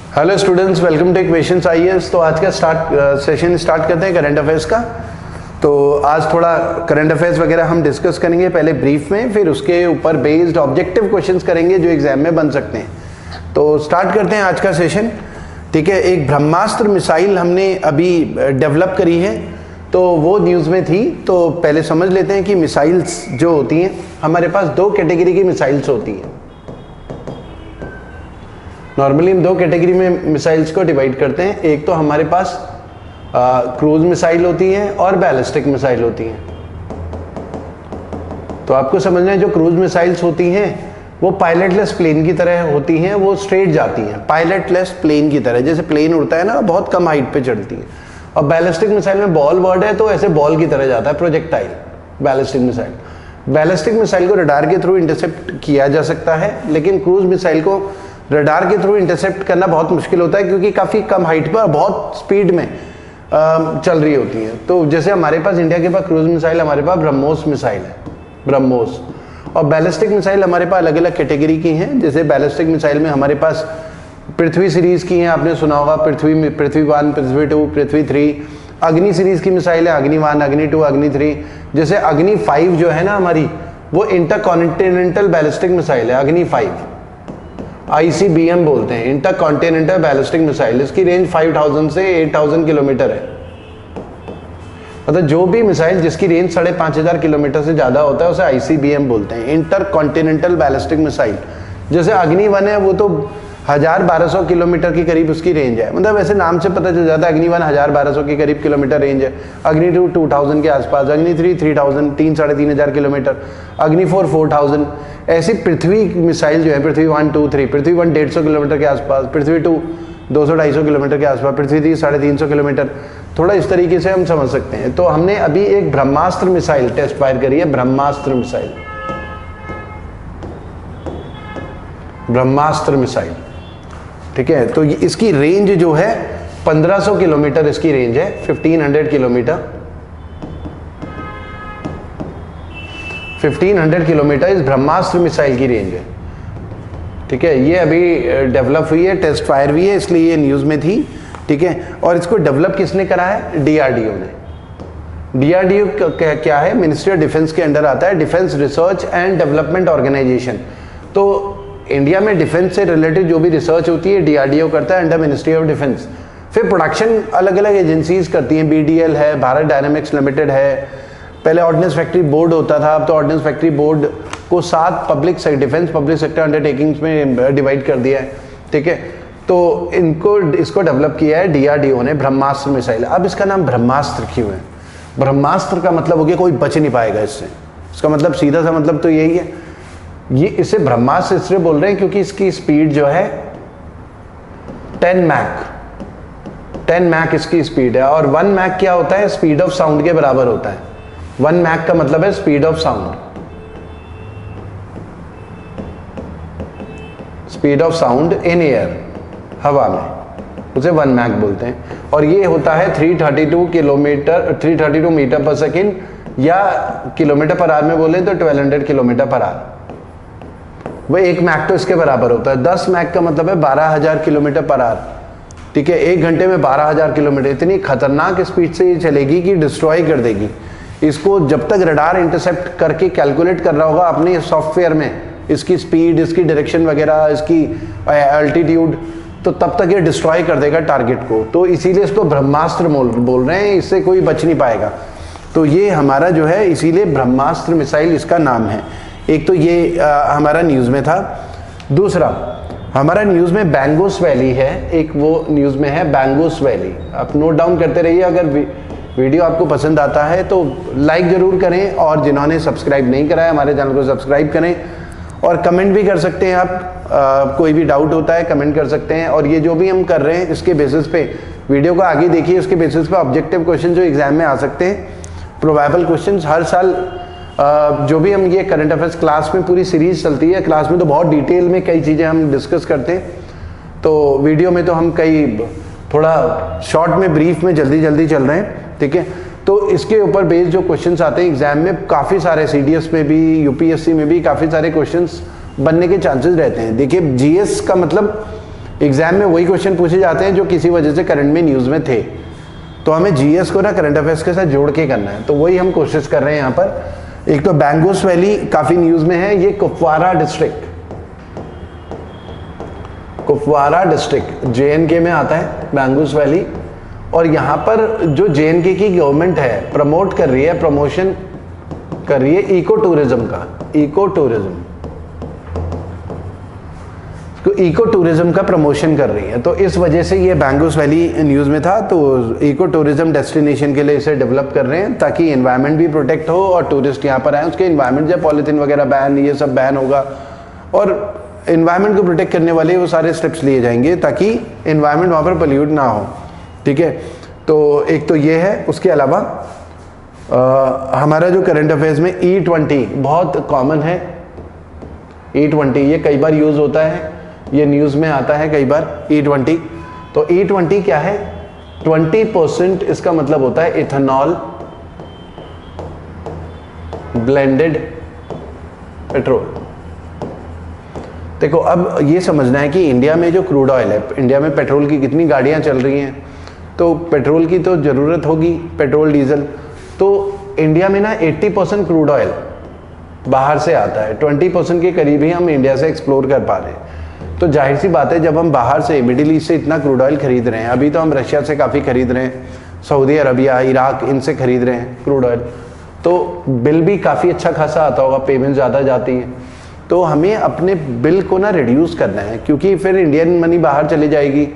Hello students, welcome two equations IAS. तो आज का सेशन स्टार्ट करते हैं करंट अफेयर्स का। तो आज थोड़ा करंट अफेयर्स वगैरह हम डिस्कस करेंगे पहले ब्रीफ में, फिर उसके ऊपर बेस्ड ऑब्जेक्टिव क्वेश्चंस करेंगे जो एग्जाम में बन सकते हैं। तो स्टार्ट करते हैं आज का सेशन। ठीक है, एक ब्रह्मास्त्र मिसाइल हमने अभी डेवलप करी है, तो वो न्यूज़ में थी। तो पहले समझ लेते हैं कि मिसाइल्स जो होती हैं, हमारे पास दो कैटेगरी की मिसाइल्स होती हैं। नॉर्मली हम दो कैटेगरी में मिसाइल्स को डिवाइड करते हैं। एक तो हमारे पास क्रूज मिसाइल होती है और बैलिस्टिक मिसाइल होती है। तो आपको समझना है, जो क्रूज मिसाइल्स होती हैं वो पायलटलेस प्लेन की तरह होती हैं, वो स्ट्रेट जाती हैं पायलटलेस प्लेन की तरह, जैसे प्लेन उड़ता है ना, बहुत कम हाइट पे चढ़ती है। और बैलिस्टिक मिसाइल में बॉल वर्ड है, तो ऐसे बॉल की तरह जाता है, projectile ballistic missile. Ballistic missile को रडार के थ्रू इंटरसेप्ट किया जा सकता है, लेकिन क्रूज मिसाइल को रडार के थ्रू इंटरसेप्ट करना बहुत मुश्किल होता है, क्योंकि काफ़ी कम हाइट पर बहुत स्पीड में चल रही होती हैं। तो जैसे हमारे पास इंडिया के पास क्रूज मिसाइल, हमारे पास ब्रह्मोस मिसाइल है, ब्रह्मोस। और बैलिस्टिक मिसाइल हमारे पास अलग अलग कैटेगरी की हैं। जैसे बैलिस्टिक मिसाइल में हमारे पास पृथ्वी सीरीज की हैं, आपने सुना होगा, पृथ्वी 1, पृथ्वी 2, पृथ्वी 3। अग्नि सीरीज की मिसाइल है, अग्नि 1, अग्नि 2, अग्नि 3। जैसे अग्नि 5 जो है ना हमारी, वो इंटरकॉन्टिनेंटल बैलिस्टिक मिसाइल है, अग्नि 5, ICBM बोलते हैं, इंटरकॉन्टिनेंटल बैलिस्टिक मिसाइल। इसकी रेंज 5000 से 8000 किलोमीटर है। मतलब जो भी मिसाइल जिसकी रेंज 5500 किलोमीटर से ज्यादा होता है उसे ICBM बोलते हैं, इंटरकॉन्टिनेंटल बैलिस्टिक मिसाइल। जैसे अग्नि 1 है, वो तो 1200 किलोमीटर की करीब उसकी रेंज है। मतलब ऐसे नाम से पता चल जाता है, अग्नि 1 1200 के करीब किलोमीटर रेंज है। अग्नि 2 2000 के आसपास, अग्नि 3 3000, 3-3500 किलोमीटर, अग्नि 4 4000। ऐसी पृथ्वी मिसाइल जो है, पृथ्वी 1, 2, 3, पृथ्वी 1 150 किलोमीटर के आसपास, पृथ्वी 2 200-250 किलोमीटर के आसपास, पृथ्वी 3 350 किलोमीटर। थोड़ा इस तरीके से हम समझ सकते हैं। तो हमने अभी एक ब्रह्मास्त्र मिसाइल टेस्ट फायर करी है, ब्रह्मास्त्र मिसाइल, ब्रह्मास्त्र मिसाइल। ठीक है, तो इसकी रेंज जो है 1500 किलोमीटर इसकी रेंज है, 1500 किलोमीटर, 1500 किलोमीटर इस ब्रह्मास्त्र मिसाइल की रेंज है। ठीक है, ये अभी डेवलप हुई है, टेस्ट फायर हुई है, इसलिए ये न्यूज़ में थी। ठीक है, और इसको डेवलप किसने करा है? DRDO ने। DRDO क्या है? मिनिस्ट्री ऑफ डिफेंस के अंडर आता है, defence research and development organisation. तो इंडिया में डिफेंस से रिलेटेड जो भी रिसर्च होती है DRDO करता है, अंडर मिनिस्ट्री ऑफ डिफेंस। फिर प्रोडक्शन अलग अलग एजेंसीज करती हैं, BDL है, भारत डायनामिक्स लिमिटेड है, पहले ऑर्डिनेंस फैक्ट्री बोर्ड होता था, अब तो ऑर्डिनेंस फैक्ट्री बोर्ड को 7 डिफेंस पब्लिक सेक्टर अंडरटेकिंग्स में डिवाइड कर दिया है। ठीक है, तो इसको डेवलप किया है DRDO ने, ब्रह्मास्त्र मिसाइल। अब इसका नाम ब्रह्मास्त्र क्यों है? ब्रह्मास्त्र का मतलब हो गया कोई बच नहीं पाएगा इससे। इसका मतलब सीधा सा मतलब तो यही है। ये इसे ब्रह्मास्त्र इसलिए बोल रहे हैं क्योंकि इसकी स्पीड जो है 10 मैक इसकी स्पीड है। और 1 मैक क्या होता है? स्पीड ऑफ साउंड के बराबर होता है। 1 मैक का मतलब है speed of sound, speed of sound in air, हवा में, उसे 1 मैक बोलते हैं। और ये होता है 332 मीटर पर सेकेंड, या किलोमीटर पर आवर में बोले तो 1200 किलोमीटर पर आवर। वह 1 मैक तो इसके बराबर होता है। 10 मैक का मतलब है 12000 किलोमीटर पर आवर। ठीक है, 1 घंटे में 12000 किलोमीटर। इतनी खतरनाक स्पीड से ये चलेगी कि डिस्ट्रॉय कर देगी। इसको जब तक रडार इंटरसेप्ट करके कैलकुलेट कर रहा होगा अपने सॉफ्टवेयर में, इसकी स्पीड, इसकी डायरेक्शन वगैरह, इसकी एल्टीट्यूड, तो तब तक ये डिस्ट्रॉय कर देगा टारगेट को। तो इसीलिए इसको ब्रह्मास्त्र बोल रहे हैं, इससे कोई बच नहीं पाएगा। तो ये हमारा जो है, इसीलिए ब्रह्मास्त्र मिसाइल इसका नाम है। एक तो ये हमारा न्यूज़ में था। दूसरा हमारा न्यूज़ में बैंगोस वैली है, एक वो न्यूज़ में है बैंगोस वैली। आप नोट डाउन करते रहिए। अगर वीडियो आपको पसंद आता है तो लाइक ज़रूर करें, और जिन्होंने सब्सक्राइब नहीं करा है हमारे चैनल को सब्सक्राइब करें, और कमेंट भी कर सकते हैं आप। कोई भी डाउट होता है कमेंट कर सकते हैं। और ये जो भी हम कर रहे हैं इसके बेसिस पे वीडियो को आगे देखिए, उसके बेसिस पे ऑब्जेक्टिव क्वेश्चन जो एग्जाम में आ सकते हैं, प्रोबेबल क्वेश्चंस। हर साल जो भी हम ये करंट अफेयर्स क्लास में पूरी सीरीज चलती है, क्लास में तो बहुत डिटेल में कई चीज़ें हम डिस्कस करते हैं, तो वीडियो में तो हम कई थोड़ा शॉर्ट में, ब्रीफ में जल्दी चल रहे हैं। ठीक है, तो इसके ऊपर बेस्ड जो क्वेश्चंस आते हैं एग्जाम में, काफ़ी सारे CDS में भी, UPSC में भी काफ़ी सारे क्वेश्चंस बनने के चांसेस रहते हैं। देखिए, GS का मतलब एग्जाम में वही क्वेश्चन पूछे जाते हैं जो किसी वजह से करंट में न्यूज़ में थे, तो हमें जीएस को ना करंट अफेयर्स के साथ जोड़ के करना है, तो वही हम कोशिश कर रहे हैं यहाँ पर। एक तो बैंगोस वैली काफ़ी न्यूज़ में है, ये कुपवारा डिस्ट्रिक्ट जेएनके में आता है बैंगोस वैली, और यहाँ पर जो जेएनके की गवर्नमेंट है प्रमोट कर रही है, प्रमोशन कर रही है इको टूरिज्म का प्रमोशन कर रही है, तो इस वजह से ये बैंगोस वैली न्यूज़ में था। तो इको टूरिज्म डेस्टिनेशन के लिए इसे डेवलप कर रहे हैं ताकि एनवायरनमेंट भी प्रोटेक्ट हो और टूरिस्ट यहाँ पर आए, उसके एनवायरनमेंट जब पॉलीथीन वगैरह बैन, ये सब बैन होगा और एनवायरनमेंट को प्रोटेक्ट करने वाले वो सारे स्टेप्स लिए जाएंगे ताकि एनवायरनमेंट वहाँ पर पोल्यूट ना हो, ठीक है। तो एक तो ये है, उसके अलावा हमारा जो करंट अफेयर्स में E20 बहुत कॉमन है। E20 ये कई बार यूज़ होता है, ये न्यूज़ में आता है कई बार E20। तो E20 क्या है? 20% इसका मतलब होता है इथेनॉल ब्लेंडेड पेट्रोल। देखो अब ये समझना है कि इंडिया में जो क्रूड ऑयल है, इंडिया में पेट्रोल की कितनी गाड़ियां चल रही हैं, तो पेट्रोल की तो ज़रूरत होगी, पेट्रोल डीजल। तो इंडिया में ना 80% क्रूड ऑयल बाहर से आता है, 20% के करीब ही हम इंडिया से एक्सप्लोर कर पा रहे हैं। तो जाहिर सी बात है जब हम बाहर से मिडिल ईस्ट से इतना क्रूड ऑयल खरीद रहे हैं, अभी तो हम रशिया से काफ़ी खरीद रहे हैं, सऊदी अरबिया, इराक, इनसे खरीद रहे हैं क्रूड ऑयल, तो बिल भी काफ़ी अच्छा खासा आता होगा, पेमेंट ज़्यादा जाती है। तो हमें अपने बिल को ना रिड्यूस करना है, क्योंकि फिर इंडियन मनी बाहर चली जाएगी,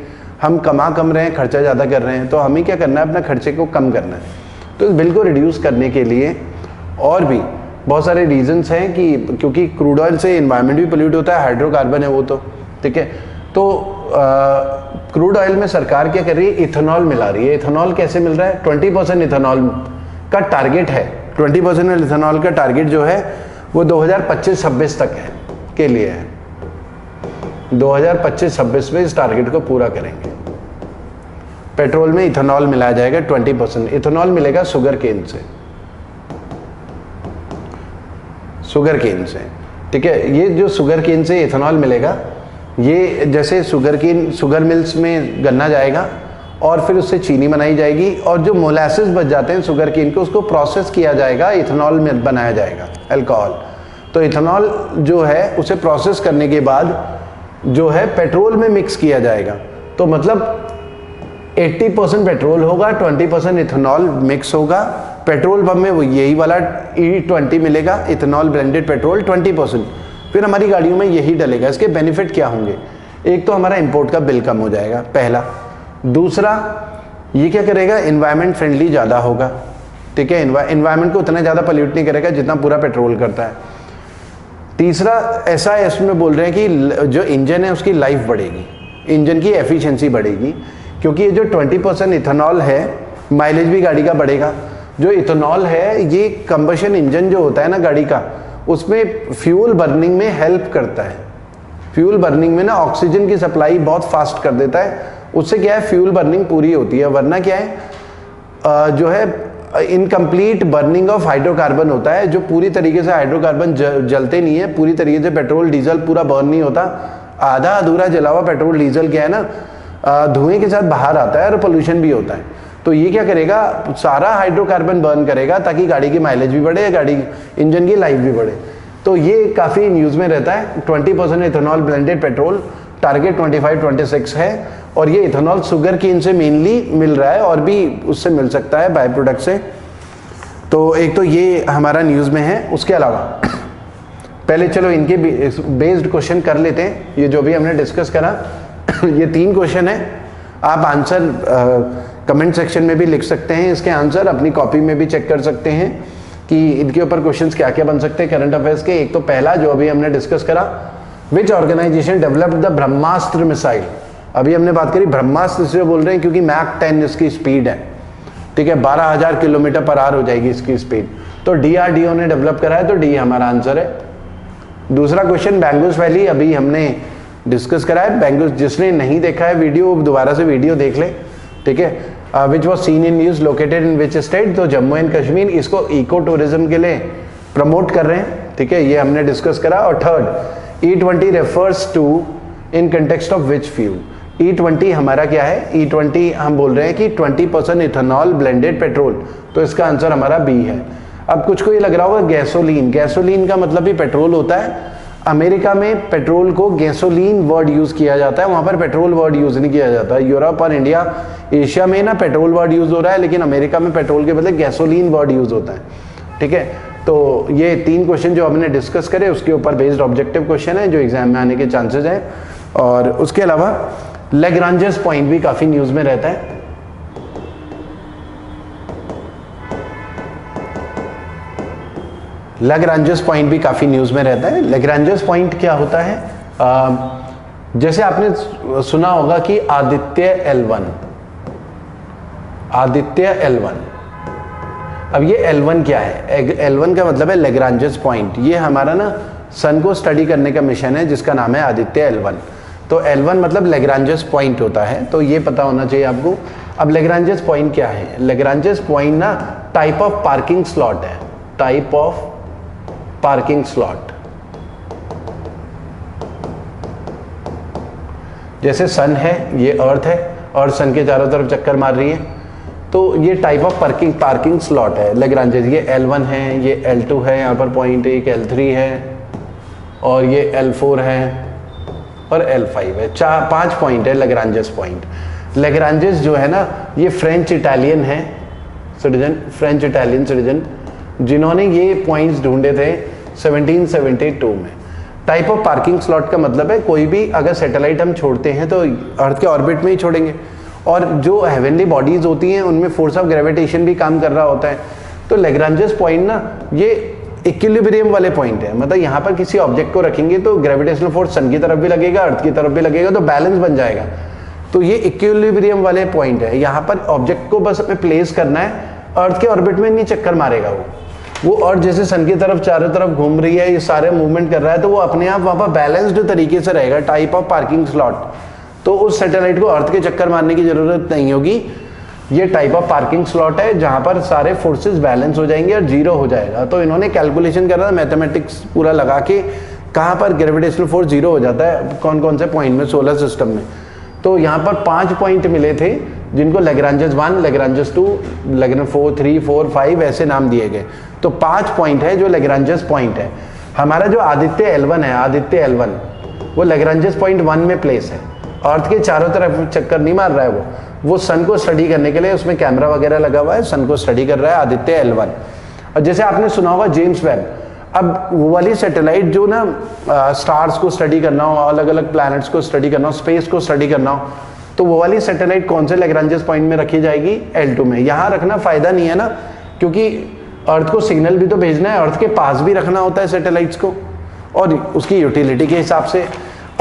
हम कम रहे हैं, खर्चा ज़्यादा कर रहे हैं, तो हमें क्या करना है, अपना खर्चे को कम करना है। तो इस बिल को रिड्यूस करने के लिए और भी बहुत सारे रीजंस हैं कि क्योंकि क्रूड ऑयल से एनवायरनमेंट भी पोल्यूट होता है, हाइड्रोकार्बन है वो, तो ठीक है। तो क्रूड ऑयल में सरकार क्या कर रही है, इथेनॉल मिला रही है। इथेनॉल कैसे मिल रहा है? 20% इथेनॉल का टारगेट है, 20% इथेनॉल का टारगेट जो है वो 2025-26 तक है, के लिए है। 2025-26 में इस टारगेट को पूरा करेंगे। पेट्रोल में इथेनॉल मिलाया जाएगा 20%। इथेनॉल मिलेगा शुगर केन से, ठीक है। ये जो शुगर केन से इथेनॉल मिलेगा, ये जैसे शुगर मिल्स में गन्ना जाएगा और फिर उससे चीनी बनाई जाएगी, और जो मोलासेस बच जाते हैं शुगर केन को, उसको प्रोसेस किया जाएगा, इथेनॉल में बनाया जाएगा, अल्कोहल। तो इथेनॉल जो है उसे प्रोसेस करने के बाद जो है पेट्रोल में मिक्स किया जाएगा। तो मतलब 80% पेट्रोल होगा, 20% इथेनॉल मिक्स होगा। पेट्रोल पंप में वो यही वाला E20 मिलेगा, इथेनॉल ब्लेंडेड पेट्रोल 20%। फिर हमारी गाड़ियों में यही डलेगा। इसके बेनिफिट क्या होंगे? एक तो हमारा इंपोर्ट का बिल कम हो जाएगा, पहला। दूसरा, ये क्या करेगा, एनवायरनमेंट फ्रेंडली ज़्यादा होगा, ठीक है। एनवायरनमेंट को उतना ज़्यादा पोल्यूट नहीं करेगा जितना पूरा पेट्रोल करता है। तीसरा, ऐसा है इसमें बोल रहे हैं कि जो इंजन है उसकी लाइफ बढ़ेगी, इंजन की एफिशिएंसी बढ़ेगी, क्योंकि ये जो 20% इथेनॉल है, माइलेज भी गाड़ी का बढ़ेगा। जो इथेनॉल है ये कंबशन इंजन जो होता है ना गाड़ी का, उसमें फ्यूल बर्निंग में हेल्प करता है। फ्यूल बर्निंग में ना ऑक्सीजन की सप्लाई बहुत फास्ट कर देता है, उससे क्या है, फ्यूल बर्निंग पूरी होती है। वरना क्या है, जो है इनकम्प्लीट बर्निंग ऑफ हाइड्रोकार्बन होता है, जो पूरी तरीके से हाइड्रोकार्बन जलते नहीं है, पूरी तरीके से पेट्रोल डीजल पूरा बर्न नहीं होता। आधा अधूरा जला हुआ पेट्रोल डीजल क्या है ना, धुएं के साथ बाहर आता है और पोल्यूशन भी होता है। तो ये क्या करेगा, सारा हाइड्रोकार्बन बर्न करेगा ताकि गाड़ी की माइलेज भी बढ़े, गाड़ी इंजन की लाइफ भी बढ़े। तो ये काफ़ी न्यूज़ में रहता है। 20% इथेनॉल ब्लेंडेड पेट्रोल, टारगेट 25-26 है, और ये इथेनॉल शुगर केन से मेनली मिल रहा है, और भी उससे मिल सकता है बाय प्रोडक्ट से। तो एक तो ये हमारा न्यूज़ में है। उसके अलावा पहले चलो इनके बेस्ड क्वेश्चन कर लेते हैं, ये जो भी हमने डिस्कस करा। ये 3 क्वेश्चन है, आप आंसर कमेंट सेक्शन में भी लिख सकते हैं, इसके आंसर अपनी कॉपी में भी चेक कर सकते हैं कि इनके ऊपर क्वेश्चंस क्या क्या बन सकते हैं करंट अफेयर्स के। एक तो पहला जो अभी हमने डिस्कस करा, which organization developed the Brahmastra missile. अभी हमने बात करी ब्रह्मास्त्र, इसलिए बोल रहे हैं क्योंकि मैक 10 इसकी स्पीड है, ठीक है, 12,000 किलोमीटर पर आवर हो जाएगी इसकी स्पीड। तो DRDO ने डेवलप करा है, तो डी हमारा आंसर है। दूसरा क्वेश्चन, बैंगोस वैली अभी हमने डिस्कस करा है। बैंगोस, जिसने नहीं देखा है वीडियो, दोबारा से वीडियो देख ले, ठीक है। Which was seen in news, located in which state, तो जम्मू एंड कश्मीर। इसको इको टूरिज्म के लिए प्रमोट कर रहे हैं, ठीक है, ये हमने डिस्कस करा। और third, E20 refers to in context of which fuel, E20 हमारा क्या है, E20 हम बोल रहे हैं कि 20% इथेनॉल ब्लेंडेड पेट्रोल, तो इसका आंसर हमारा बी है। अब कुछ को ये लग रहा होगा गैसोलीन, गैसोलीन का मतलब भी पेट्रोल होता है। अमेरिका में पेट्रोल को गैसोलीन वर्ड यूज किया जाता है, वहां पर पेट्रोल वर्ड यूज नहीं किया जाता। यूरोप और इंडिया, एशिया में ना पेट्रोल वर्ड यूज हो रहा है, लेकिन अमेरिका में पेट्रोल के बदले गैसोलीन वर्ड यूज होता है। ठीक है, तो ये 3 क्वेश्चन जो हमने डिस्कस करे उसके ऊपर बेस्ड ऑब्जेक्टिव क्वेश्चन है जो एग्जाम में आने के चांसेस हैं। और उसके अलावा लैग्रांजेस पॉइंट भी काफी न्यूज में रहता है। लैग्रांजेस पॉइंट भी काफी न्यूज में रहता है। लैग्रांजेस पॉइंट क्या होता है, जैसे आपने सुना होगा कि आदित्य L1, आदित्य L1। अब ये L1 क्या है, L1 का मतलब है लैग्रांजेस पॉइंट। ये हमारा ना सन को स्टडी करने का मिशन है जिसका नाम है आदित्य L1। तो L1 मतलब लैग्रांजेस पॉइंट होता है, तो ये पता होना चाहिए आपको। अब लैग्रांजेस पॉइंट क्या है, लैग्रांजेस पॉइंट ना टाइप ऑफ पार्किंग स्लॉट है, टाइप ऑफ पार्किंग स्लॉट। जैसे सन है, ये अर्थ है और सन के चारों तरफ चक्कर मार रही है, तो ये टाइप ऑफ पार्किंग स्लॉट है लैग्रांजेस। ये L1 है, ये L2 है, यहाँ पर पॉइंट एक L3 है और ये L4 है और L5 है। 5 पॉइंट है लैग्रांजेस पॉइंट। लैग्रांजेस जो है ना ये फ्रेंच इटालियन है सिटीजन, फ्रेंच इटालियन सिटीजन, जिन्होंने ये पॉइंट्स ढूंढे थे 1772 में। टाइप ऑफ पार्किंग स्लॉट का मतलब है कोई भी अगर सैटेलाइट हम छोड़ते हैं तो अर्थ के ऑर्बिट में ही छोड़ेंगे, और जो हेवनली बॉडीज होती हैं उनमें फोर्स ऑफ ग्रेविटेशन भी काम कर रहा होता है। तो लैग्रांजेस पॉइंट ना ये इक्विलिब्रियम वाले पॉइंट है, मतलब यहाँ पर किसी ऑब्जेक्ट को रखेंगे तो ग्रेविटेशनल फोर्स सन की तरफ भी लगेगा, अर्थ की तरफ भी लगेगा, तो बैलेंस बन जाएगा। तो ये इक्विलिब्रियम वाले पॉइंट है, यहाँ पर ऑब्जेक्ट को बस हमें प्लेस करना है, अर्थ के ऑर्बिट में नहीं चक्कर मारेगा वो अर्थ जैसे सन की तरफ चारों तरफ घूम रही है, ये सारे मूवमेंट कर रहा है, तो वो अपने आप वहाँ पर बैलेंस्ड तरीके से रहेगा। टाइप ऑफ पार्किंग स्लॉट, तो उस सैटेलाइट को अर्थ के चक्कर मारने की जरूरत नहीं होगी। ये टाइप ऑफ पार्किंग स्लॉट है जहां पर सारे फोर्सेस बैलेंस हो जाएंगे और जीरो हो जाएगा। तो इन्होंने कैलकुलेशन करा, मैथमेटिक्स पूरा लगा के कहां पर ग्रेविटेशनल फोर्स जीरो हो जाता है, कौन कौन से पॉइंट में सोलर सिस्टम में। तो यहाँ पर 5 पॉइंट मिले थे जिनको लैग्रांजेस 1, लैग्रांजेस 2, लैग्रांज 4, 3, 4, 5 ऐसे नाम दिए गए। तो 5 पॉइंट है जो लैग्रांजेस पॉइंट है। हमारा जो आदित्य L1 है, आदित्य L1 वो लैग्रांजेस पॉइंट 1 में प्लेस है। अर्थ के चारों तरफ चक्कर नहीं मार रहा है, वो सन को स्टडी करने के लिए उसमें कैमरा वगैरह लगा हुआ है, सन को स्टडी कर रहा है आदित्य L1। और जैसे आपने सुना होगा जेम्स वेब, अब वो वाली सैटेलाइट जो ना स्टार्स को स्टडी करना हो, अलग अलग प्लैनेट्स को स्टडी करना हो, स्पेस को स्टडी करना हो, तो वो वाली सैटेलाइट कौन से लैग्रांजेस पॉइंट में रखी जाएगी, L2 में। यहाँ रखना फायदा नहीं है ना, क्योंकि अर्थ को सिग्नल भी तो भेजना है, अर्थ के पास भी रखना होता है सैटेलाइट्स को, और उसकी यूटिलिटी के हिसाब से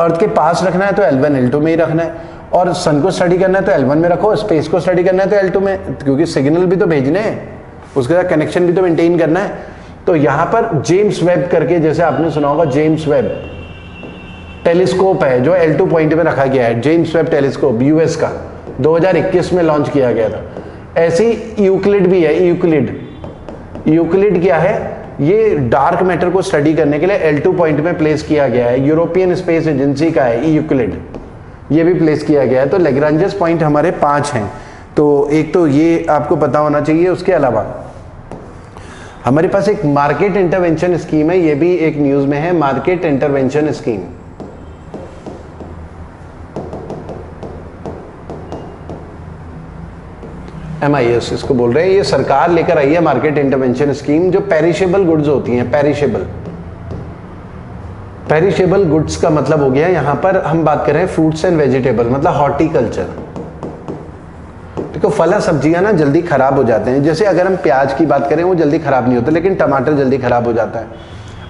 अर्थ के पास रखना है तो L1 L2 में ही रखना है, और सन को स्टडी करना है तो L1 में रखो, स्पेस को स्टडी करना है तो L2 में, क्योंकि सिग्नल भी तो भेजने हैं, उसके साथ कनेक्शन भी तो मेंटेन करना है। तो यहाँ पर जेम्स वेब करके, जैसे आपने सुना होगा जेम्स वेब टेलीस्कोप है जो L2 पॉइंट में रखा गया है, जेम्स वेब टेलीस्कोप US का 2021 में लॉन्च किया गया था। ऐसी यूक्लिड भी है, यूक्लिड क्या है, ये डार्क मैटर को स्टडी करने के लिए L2 पॉइंट में प्लेस किया गया है, यूरोपियन स्पेस एजेंसी का है यूक्लिड, ये भी प्लेस किया गया है। तो लैग्रांजेस पॉइंट हमारे 5 हैं, तो एक तो ये आपको पता होना चाहिए। उसके अलावा हमारे पास एक मार्केट इंटरवेंशन स्कीम है, ये भी एक न्यूज में है, मार्केट इंटरवेंशन स्कीम। MIS इसको बोल रहे हैं, ये सरकार लेकर आई है मार्केट इंटरवेंशन स्कीम, जो पेरिशेबल गुड्स होती हैं, पेरिशेबल गुड्स का मतलब हो गया यहाँ पर हम बात कर रहे हैं फ्रूट्स एंड वेजिटेबल, मतलब हॉर्टिकल्चर। देखो फल सब्जियां ना जल्दी खराब हो जाते हैं, जैसे अगर हम प्याज की बात करें वो जल्दी खराब नहीं होता, लेकिन टमाटर जल्दी खराब हो जाता है,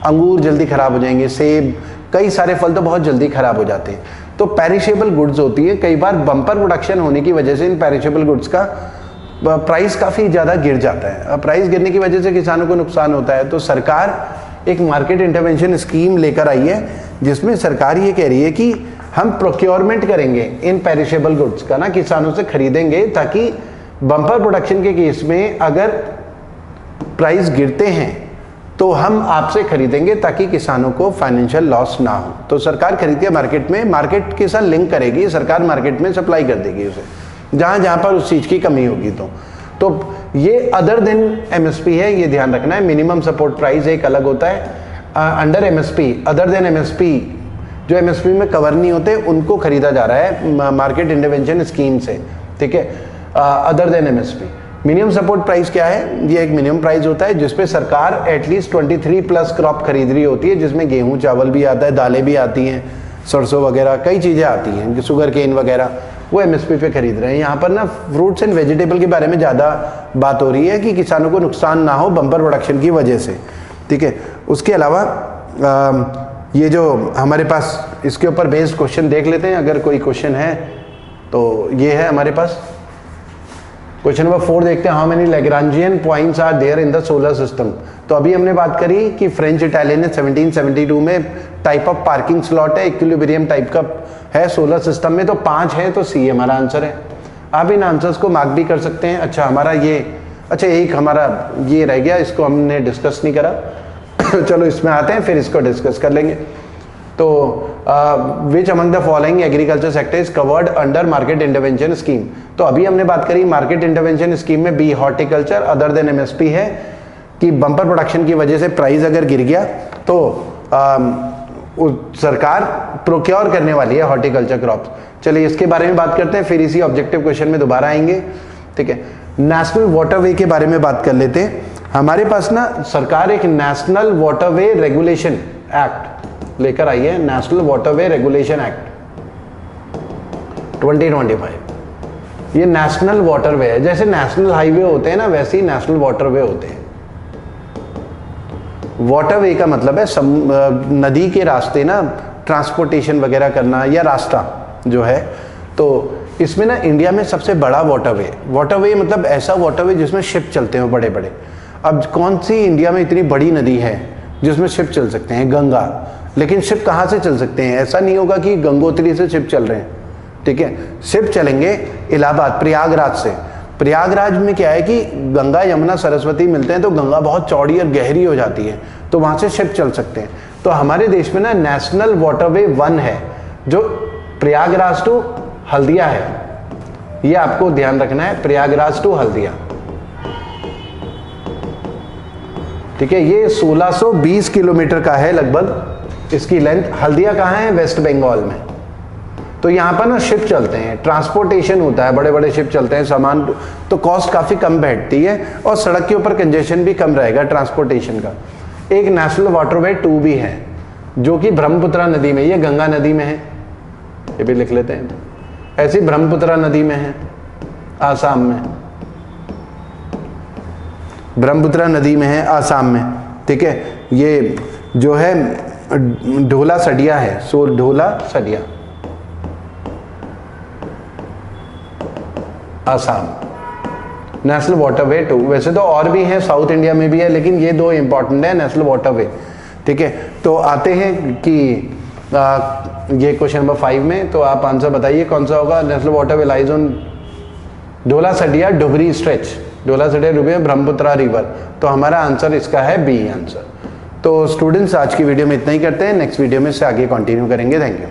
अंगूर जल्दी खराब हो जाएंगे, सेब, कई सारे फल तो बहुत जल्दी खराब हो जाते हैं। तो पेरिशेबल गुड्स होती है, कई बार बम्पर प्रोडक्शन होने की वजह से इन पेरिशेबल गुड्स का प्राइस काफ़ी ज़्यादा गिर जाता है। प्राइस गिरने की वजह से किसानों को नुकसान होता है। तो सरकार एक मार्केट इंटरवेंशन स्कीम लेकर आई है, जिसमें सरकार ये कह रही है कि हम प्रोक्योरमेंट करेंगे इन पेरिशेबल गुड्स का ना, किसानों से खरीदेंगे, ताकि बम्पर प्रोडक्शन के केस में अगर प्राइस गिरते हैं तो हम आपसे खरीदेंगे ताकि किसानों को फाइनेंशियल लॉस ना हो। तो सरकार खरीदती है मार्केट में, मार्केट के साथ लिंक करेगी, सरकार मार्केट में सप्लाई कर देगी उसे जहां जहां पर उस चीज की कमी होगी। तो ये अदर देन एमएसपी है, ये ध्यान रखना है। मिनिमम सपोर्ट प्राइस एक अलग होता है, under MSP, other than MSP, जो एमएसपी में कवर नहीं होते उनको खरीदा जा रहा है मार्केट इंटरवेंशन स्कीम से, ठीक है, other than MSP. Minimum support price क्या है? ये एक मिनिमम प्राइस होता है जिसपे सरकार एटलीस्ट 23 प्लस क्रॉप खरीद रही होती है, जिसमें गेहूं चावल भी आता है, दालें भी आती हैं, सरसों वगैरह कई चीज़ें आती हैं, शुगर केन वगैरह, वो एमएसपी पे खरीद रहे हैं। यहाँ पर ना फ्रूट्स एंड वेजिटेबल के बारे में ज़्यादा बात हो रही है कि किसानों को नुकसान ना हो बम्पर प्रोडक्शन की वजह से, ठीक है। उसके अलावा ये जो हमारे पास इसके ऊपर बेस्ड क्वेश्चन देख लेते हैं, अगर कोई क्वेश्चन है तो ये है हमारे पास। क्वेश्चन नंबर 4 देखते हैं, how many Lagrangian points are there in the solar system. तो अभी हमने बात करी कि फ्रेंच इटालियन ने 1772 में टाइप ऑफ पार्किंग स्लॉट है, इक्विलिब्रियम टाइप का है सोलर सिस्टम में, तो 5 है, तो सी हमारा आंसर है। आप इन आंसर्स को मार्क भी कर सकते हैं। अच्छा हमारा ये, अच्छा एक हमारा ये रह गया, इसको हमने डिस्कस नहीं करा चलो इसमें आते हैं, फिर इसको डिस्कस कर लेंगे। तो which among the following agriculture sector is covered under market intervention scheme. तो अभी हमने बात करी मार्केट इंटरवेंशन स्कीम में B horticulture, other than MSP है कि बम्पर प्रोडक्शन की वजह से प्राइस अगर गिर गया तो सरकार प्रोक्योर करने वाली है हॉर्टिकल्चर क्रॉप्स। चलिए इसके बारे में बात करते हैं, फिर इसी ऑब्जेक्टिव क्वेश्चन में दोबारा आएंगे, ठीक है। नेशनल वाटरवे के बारे में बात कर लेते हैं। हमारे पास ना सरकार एक नेशनल वाटरवे रेगुलेशन एक्ट लेकर आई है, नेशनल वाटरवे रेगुलेशन एक्ट 2025। ये नेशनल वाटरवे है, जैसे नेशनल हाईवे होते हैं ना वैसे ही नेशनल वाटरवे होते हैं। वाटरवे का मतलब है नदी के रास्ते ना ट्रांसपोर्टेशन वगैरह करना या रास्ता जो है। तो इसमें ना इंडिया में सबसे बड़ा वाटरवे मतलब ऐसा वाटरवे जिसमें शिप चलते हैं बड़े बड़े। अब कौन सी इंडिया में इतनी बड़ी नदी है जिसमें शिप चल सकते हैं? गंगा। लेकिन शिप कहाँ से चल सकते हैं? ऐसा नहीं होगा कि गंगोत्री से शिप चल रहे हैं, ठीक है। शिप चलेंगे इलाहाबाद, प्रयागराज से। प्रयागराज में क्या है कि गंगा यमुना सरस्वती मिलते हैं तो गंगा बहुत चौड़ी और गहरी हो जाती है, तो वहाँ से शिप चल सकते हैं। तो हमारे देश में ना नेशनल वाटरवे 1 है जो प्रयागराज टू हल्दिया है, ये आपको ध्यान रखना है, प्रयागराज टू हल्दिया, ठीक है। ये 1620 किलोमीटर का है लगभग इसकी लेंथ। हल्दिया कहाँ है? वेस्ट बंगाल में। तो यहाँ पर ना शिप चलते हैं, ट्रांसपोर्टेशन होता है, बड़े बड़े शिप चलते हैं सामान, तो कॉस्ट काफ़ी कम बैठती है और सड़क के ऊपर कंजेशन भी कम रहेगा ट्रांसपोर्टेशन का। एक नेशनल वाटरवे 2 भी है जो कि ब्रह्मपुत्रा नदी में, ये गंगा नदी में है, ये भी लिख लेते हैं, ऐसी ब्रह्मपुत्रा नदी में है, आसाम में, ब्रह्मपुत्रा नदी में है आसाम में, ठीक है। ये जो है ढोला सडिया है, सो ढोला सडिया आसाम, नेशनल वाटरवे 2। वैसे तो और भी हैं, साउथ इंडिया में भी है, लेकिन ये 2 इंपॉर्टेंट है नेशनल वाटरवे, ठीक है। तो आते हैं कि ये क्वेश्चन नंबर 5 में, तो आप आंसर बताइए कौन सा होगा। National waterway lies on Dhola Sadiya Dhubri stretch, Dhola Sadiya Dhubri Brahmaputra river, तो हमारा आंसर इसका है बी आंसर। तो स्टूडेंट्स आज की वीडियो में इतना ही करते हैं, नेक्स्ट वीडियो में से आगे कंटिन्यू करेंगे। Thank you.